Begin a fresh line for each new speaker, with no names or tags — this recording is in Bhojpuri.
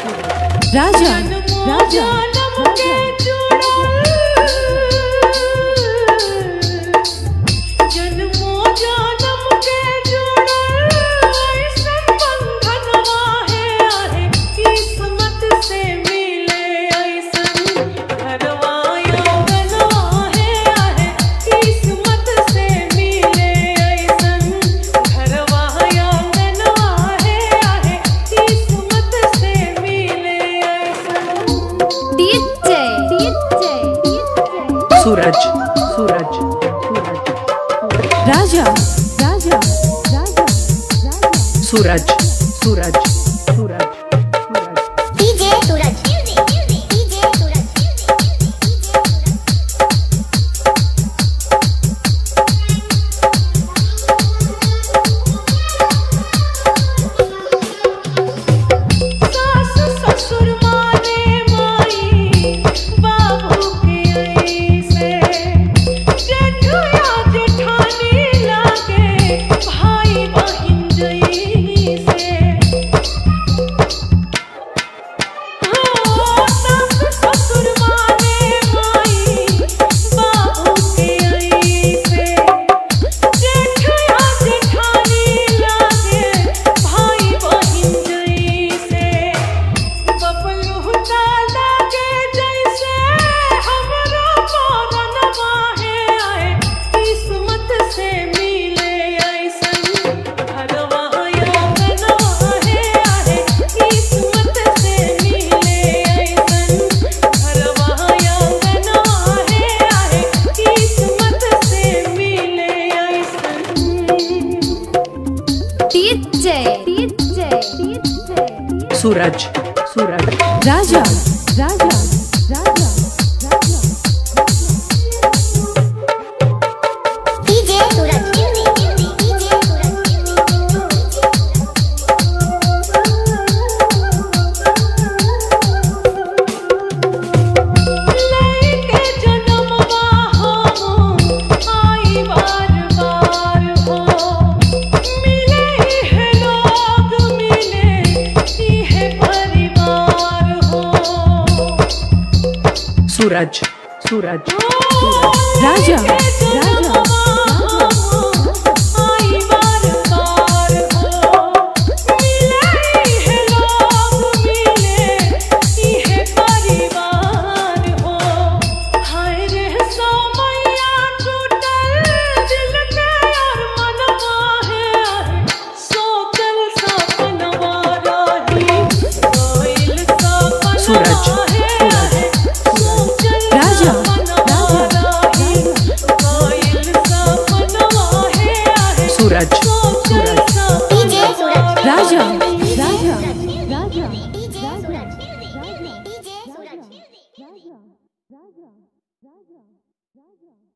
Raja Raja Suraj Suraj Raja Raja Suraj Suraj Suraj
DJ Suraj DJ Suraj
Suraj Suraj Raja Raja Raja
DJ Suraj
Suraj Suraj Raja Raja Suraj Suraj Suraj
DJ Suraj
Raja Raja
Raja DJ Suraj DJ Suraj Raja Raja Raja